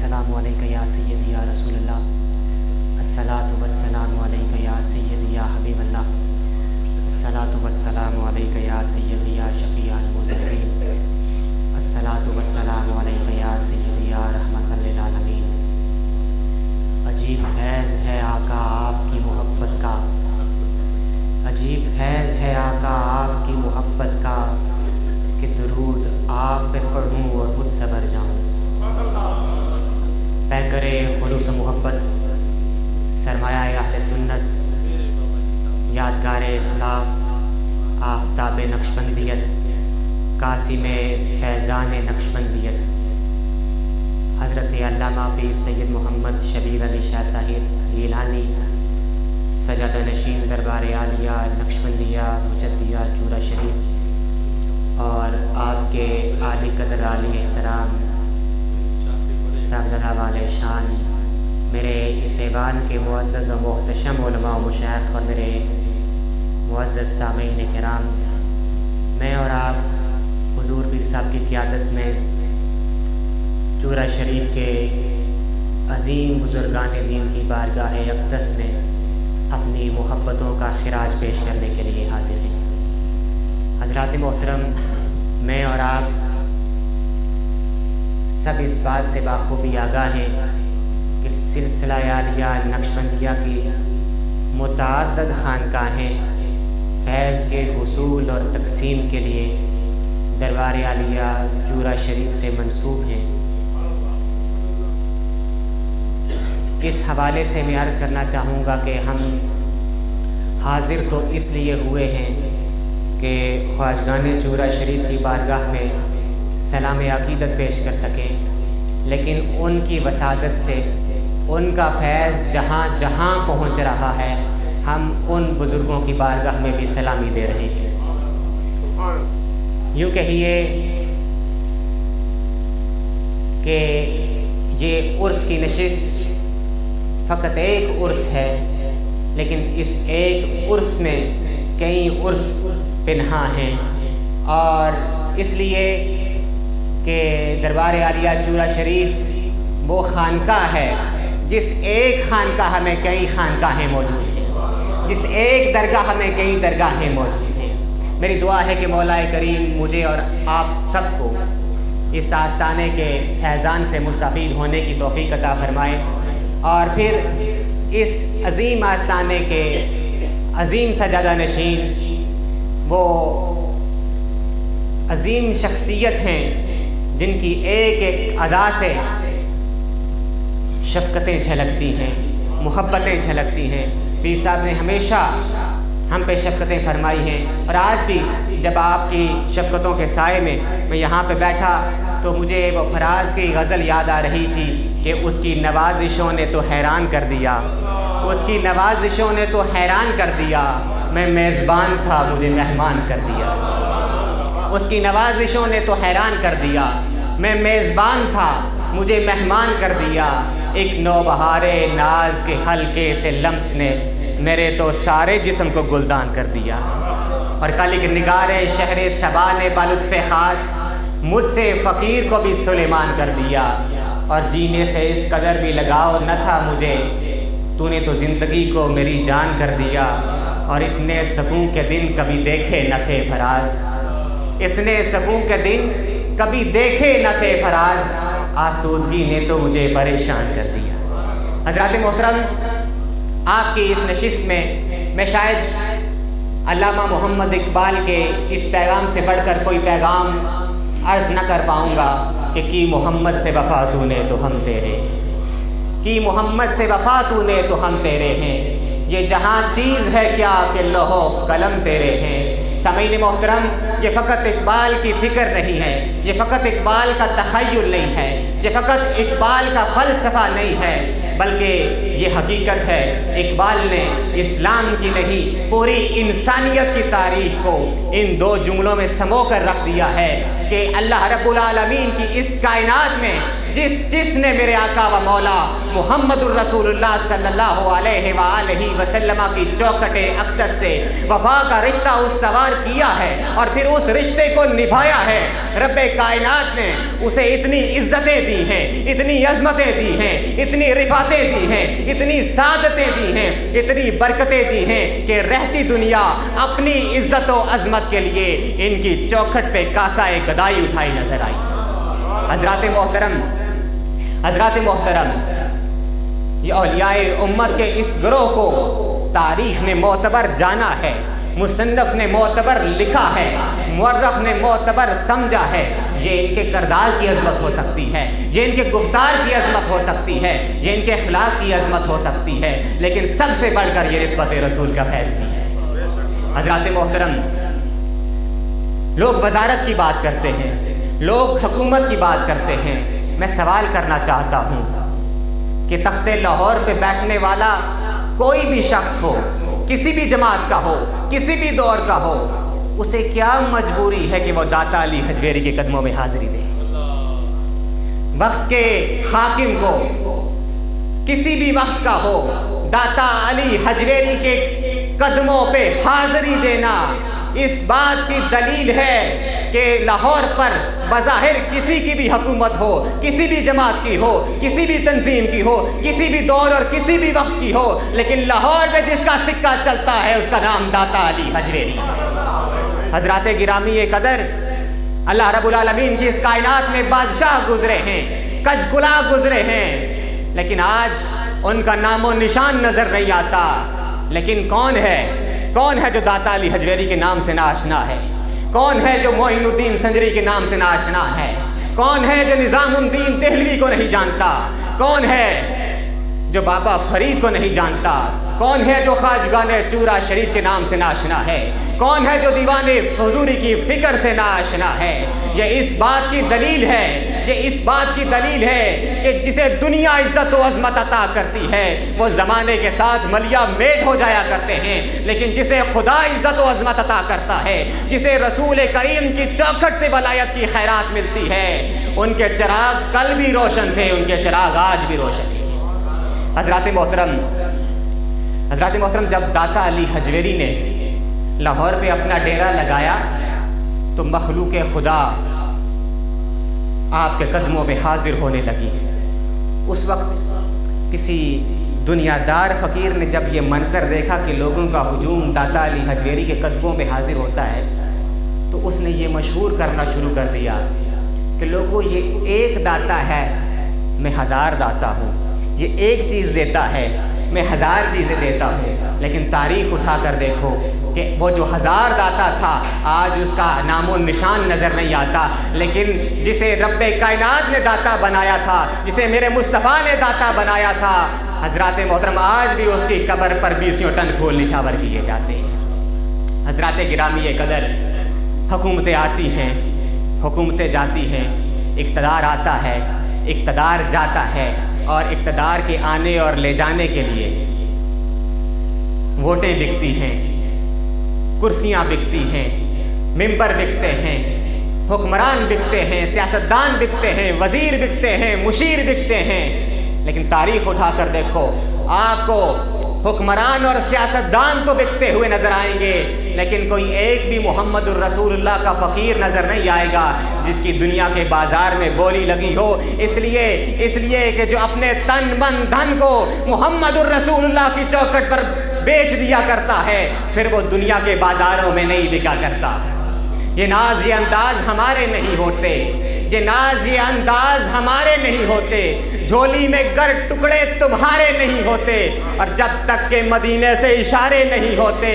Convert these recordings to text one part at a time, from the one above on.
वस्सलामु अलैका या सय्यदी या रसूल अल्लाह, अस्सलातु वस्सलामु अलैका या सय्यदी या हबीब अल्लाह, अस्सलातु वस्सलामु अलैका या सय्यदी या शफीअल मुज़निबीन, अस्सलातु वस्सलामु अलैका या सय्यदी या रहमतल लिल आलमीन। अजीब फैज़ है आका आपकी मोहब्बत का, अजीब फैज़ है आका आपकी मोहब्बत का, कि दुरूद आप पे पढ़ूँ और खुद सबर जाऊँ। पैकरे खुलूस मोहब्बत, सरमाया अहले सुन्नत, यादगार इस्लाफ, आफ्ताब नक्शबंदियत, कासिम फैज़ान नक्शबंदियत, हज़रत अल्लामा पीर सैयद मोहम्मद शबीर अली शाह साहिब गीलानी, सजादा नशीन दरबार आलिया नक्शबंदिया मुजद्दिया चूरा शरीफ, और आपके आली कदर आली एहतराम साहबज़ादा वाले शान मेरे इस ऐवान के मुअज़्ज़ज़ व मोहतशम उलमा व मशाइख़ और मेरे मुअज़्ज़ज़ सामीन किराम, मैं और आप हुज़ूर पीर साहब की क़ियादत में चूरा शरीफ के अज़ीम बुज़ुर्गान दीन की बारगाह अक़दस में अपनी मोहब्बतों का खिराज पेश करने के लिए हाज़िर हैं। हज़रात मोहतरम, मैं और आप सब इस बात से बाखूबी आगाह हैं कि सिलसिला आलिया नक्शबंदिया की मुतअद्दिद खानकाहें फैज़ के हुसूल और तक़सीम के लिए दरबार आलिया चूरा शरीफ से मंसूब हैं। इस हवाले से मैं अर्ज़ करना चाहूँगा कि हम हाज़िर तो इसलिए हुए हैं कि ख्वाजगान चूरा शरीफ की बारगाह में सलाम अक़ीदत पेश कर सकें, लेकिन उनकी वसादत से उनका फैज़ जहाँ जहाँ पहुँच रहा है, हम उन बुज़ुर्गों की बारगाह में भी सलामी दे रहे हैं। यूँ कहिए कि ये उर्स की नशिस्त फ़कत एक उर्स है, लेकिन इस एक उर्स में कई उर्स पिन्हा हैं, और इसलिए कि दरबार आलिया चूरा शरीफ वो खानकाह है जिस एक खानकाह में कई खानकाहें मौजूद हैं, जिस एक दरगाह में कई दरगाहें मौजूद हैं। मेरी दुआ है कि मौलाए करीम मुझे और आप सबको इस आस्ताने के फैज़ान से मुस्तफ़ीद होने की तौफ़ीक़ अता फ़रमाए, और फिर इस अज़ीम आस्ताने के अज़ीम सजादा नशीन वो अज़ीम शख्सियत हैं जिनकी एक एक अदा से शफ़क़तें झलकती हैं, मुहब्बतें झलकती हैं। पीर साहब ने हमेशा हम पे शफ़क़तें फरमाई हैं, और आज भी जब आपकी शफ़क़तों के साए में मैं यहाँ पे बैठा तो मुझे वो फराज की गज़ल याद आ रही थी कि उसकी नवाज़िशों ने तो हैरान कर दिया, उसकी नवाज़िशों ने तो हैरान कर दिया, मैं मेज़बान था मुझे मेहमान कर दिया। उसकी नवाज़िशों ने तो हैरान कर दिया, मैं मेज़बान था मुझे मेहमान कर दिया। एक नौबहारे नाज के हल्के से लम्स ने मेरे तो सारे जिस्म को गुलदान कर दिया। और कालिक निगारे शहरे सबा ने बालुत्फ़े ख़ास मुझसे फ़कीर को भी सुलेमान कर दिया। और जीने से इस कदर भी लगाव न था मुझे, तूने तो ज़िंदगी को मेरी जान कर दिया। और इतने सुकून के दिन कभी देखे न थे फराज, इतने सुकून के दिन कभी देखे न थे फराज, आसूदगी ने तो मुझे परेशान कर दिया। हज़रात मोहतरम, आपकी इस नशिस्त में मैं शायद अल्लामा मोहम्मद इकबाल के इस पैगाम से बढ़कर कोई पैगाम अर्ज़ न कर पाऊँगा कि मोहम्मद से वफ़ा तूने तो हम तेरे, कि मोहम्मद से वफ़ा तूने तो हम तेरे हैं। ये जहाँ चीज़ है क्या कि लौहो कलम तेरे हैं। सामीन मोहतरम, ये फ़कत इकबाल की फ़िक्र नहीं है, ये फ़कत इकबाल का तख़य्युल नहीं है, ये फ़कत इकबाल का फ़लसफ़ा नहीं है, बल्कि یہ حقیقت ہے، اقبال نے اسلام کی نہیں پوری انسانیت کی تاریخ کو ان دو جملوں میں سمو کر رکھ دیا ہے کہ اللہ رب العالمین کی اس کائنات میں جس نے میرے آقا و مولا محمد الرسول اللہ صلی اللہ علیہ وآلہ وسلم کی چوکھٹ اقدس سے وفا کا رشتہ استوار کیا ہے اور پھر اس رشتے کو نبھایا ہے، رب کائنات نے اسے اتنی عزتیں دی ہیں، اتنی عظمتیں دی ہیں، اتنی رفعتیں دی ہیں، اتنی سعادتیں دی ہیں، اتنی برکتیں دی ہیں کہ رہتی دنیا اپنی عزت و عظمت کے لیے ان کی چوکھٹ پہ کاسائے گدائی اٹھائی نظر آئی۔ حضرات محترم، یہ اولیاء امت کے اس گروہ کو تاریخ نے معتبر جانا ہے، مصنف نے معتبر لکھا ہے، مورخ نے معتبر سمجھا ہے۔ یہ ان کے کردار کی عظمت ہو سکتی ہے، یہ ان کے گفتار کی عظمت ہو سکتی ہے، یہ ان کے اخلاق کی عظمت ہو سکتی ہے، لیکن سب سے بڑھ کر یہ نسبت رسول کا فیض بھی ہے۔ حضرات محترم، لوگ وزارت کی بات کرتے ہیں، لوگ حکومت کی بات کرتے ہیں، میں سوال کرنا چاہتا ہوں کہ تخت لاہور پہ بیٹھنے والا کوئی بھی شخص ہو، کسی بھی جماعت کا ہو، کسی بھی دور کا ہو، اسے کیا مجبوری ہے کہ وہ داتا علی حجویری کے قدموں میں حاضری دے؟ وقت کے حاکم کو کسی بھی وقت کا ہو، داتا علی حجویری کے قدموں پہ حاضری دینا اس بات کی دلیل ہے کہ لاہور پر بظاہر کسی کی بھی حکومت ہو، کسی بھی جماعت کی ہو، کسی بھی تنظیم کی ہو، کسی بھی دور اور کسی بھی وقت کی ہو، لیکن لاہور میں جس کا سکہ چلتا ہے اس کا نام داتا علی حجویری ہے۔ حضرات گرامی قدر، اللہ رب العالمین کی اس کائنات میں بادشاہ گزرے ہیں، کج کلا گزرے ہیں، لیکن آج ان کا نام و نشان نظر نہیں آتا۔ لیکن کون ہے جو داتا علی حجویری کے نام سے ناشنا ہے؟ کون ہے جو معین الدین سنجری کے نام سے ناشنا ہے؟ کون ہے جو نظام الدین دہلوی کو نہیں جانتا؟ کون ہے جو بابا فرید کو نہیں جانتا؟ کون ہے جو خواجگان چورا شریف کے نام سے ناشنا ہے؟ کون ہے جو دیوان حضوری کی فکر سے ناشنا ہے؟ یہ اس بات کی دلیل ہے کہ جسے دنیا عزت و عظمت عطا کرتی ہے وہ زمانے کے ساتھ ملیا میٹ ہو جایا کرتے ہیں، لیکن جسے خدا عزت و عظمت عطا کرتا ہے، جسے رسول کریم کی چوکھٹ سے ولایت کی خیرات ملتی ہے، ان کے چراغ کل بھی روشن تھے، ان کے چراغ آج بھی روشن ہیں۔ حضرات محترم، جب داتا علی حجویری نے لاہور پہ اپنا ڈیرا لگایا تو مخلوق خدا آپ کے قدموں پہ حاضر ہونے لگی۔ اس وقت کسی دنیا دار فقیر نے جب یہ منظر دیکھا کہ لوگوں کا ہجوم داتا علی حجویری کے قدموں پہ حاضر ہوتا ہے تو اس نے یہ مشہور کرنا شروع کر دیا کہ لوگوں، یہ ایک داتا ہے، میں ہزار داتا ہوں، یہ ایک چیز دیتا ہے، میں ہزار چیزیں دیتا ہوں۔ لیکن تاریخ اٹھا کر دیکھو کہ وہ جو ہزار داتا تھا آج اس کا نام و نشان نظر نہیں آتا، لیکن جسے رب کائنات نے داتا بنایا تھا، جسے میرے مصطفیٰ نے داتا بنایا تھا، حضرات محترم آج بھی اس کی قبر پر 20 ٹن پھول نشاور کیے جاتے ہیں۔ حضرات گرامی قدر، حکومتیں آتی ہیں، حکومتیں جاتی ہیں، اقتدار آتا ہے، اقتدار جاتا ہے، اور اقتدار کے آنے اور لے جانے کے لیے ووٹیں بکتی ہیں، کرسیاں بکتی ہیں، ممبر بکتے ہیں، حکمران بکتے ہیں، سیاستدان بکتے ہیں، وزیر بکتے ہیں، مشیر بکتے ہیں۔ لیکن تاریخ اٹھا کر دیکھو، آپ کو حکمران اور سیاستدان تو بکتے ہوئے نظر آئیں گے، لیکن کوئی ایک بھی محمد الرسول اللہ کا فقیر نظر نہیں آئے گا جس کی دنیا کے بازار میں بولی لگی ہو، اس لیے کہ جو اپنے تن من دھن کو محمد الرسول اللہ کی چوکھٹ پر بیچ دیا کرتا ہے، پھر وہ دنیا کے بازاروں میں نہیں بکا کرتا۔ یہ ناز یہ انداز ہمارے نہیں ہوتے، یہ ناز یہ انداز ہمارے نہیں ہوتے، جھولی میں گر ٹکڑے تمہارے نہیں ہوتے، اور جب تک کہ مدینے سے اشارے نہیں ہوتے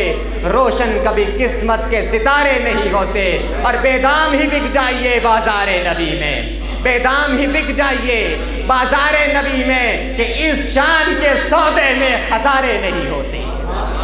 روشن کبھی قسمت کے ستارے نہیں ہوتے۔ اور بے دام ہی بک جائیے بازار نبی میں، بے دام ہی بک جائیے بازار نبی میں کہ اس شان کے سودے میں خسارے نہیں ہوتے۔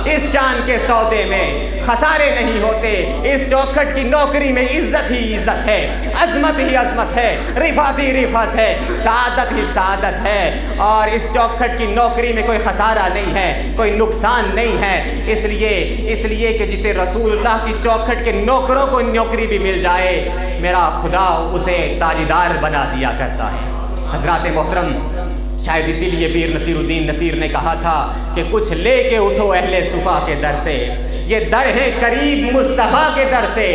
इस जान के सौदे में खसारे नहीं होते। इस चौखट की नौकरी में इज्जत ही इज्जत है, अजमत ही अजमत है, रिफात ही रिफात है, सादत ही सादत है। और इस चौखट की नौकरी में कोई खसारा नहीं है, कोई नुकसान नहीं है। इसलिए कि जिसे रसूलुल्लाह की चौखट के नौकरों को नौकरी भी मिल जाए, मेरा खुदा उसे ताजदार बना दिया करता है। हज़रात मोहतरम, शायद इसीलिए पीर नसीरुद्दीन नसीर ने कहा था कि कुछ लेके उठो अहले सुफा के दर से, ये दर है करीब मुस्तफा के दर से।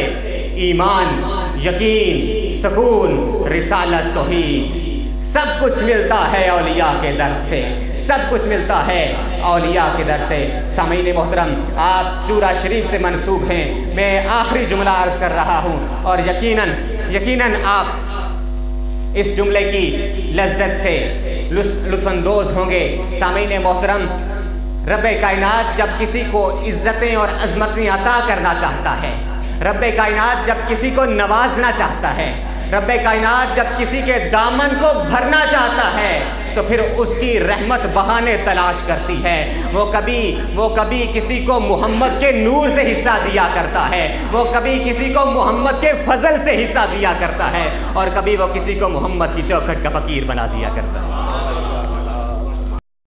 ईमान, यकीन, सुकून, रिसालत, तौहीद, सब कुछ मिलता है औलिया के दर से, सब कुछ मिलता है औलिया के दर से। सामीन मोहतरम, आप सूरा शरीफ से मंसूब हैं। मैं आखिरी जुमला अर्ज़ कर रहा हूँ और यकीनन आप इस जुमले की लज्जत से लुत्फ़अंदोज़ होंगे। सामीन मोहतरम, रब्बे कायनात जब किसी को इज़्ज़तें और अज़मतें अता करना चाहता है, रब्बे कायनात जब किसी को नवाजना चाहता है, रब्बे कायनात जब किसी के दामन को भरना चाहता है, तो फिर उसकी रहमत बहाने तलाश करती है। वो कभी किसी को मोहम्मद के नूर से हिस्सा दिया करता है, वो कभी किसी को मोहम्मद के फजल से हिस्सा दिया करता है, और कभी वो किसी को मोहम्मद की चौखट का फ़कीर बना दिया करता है।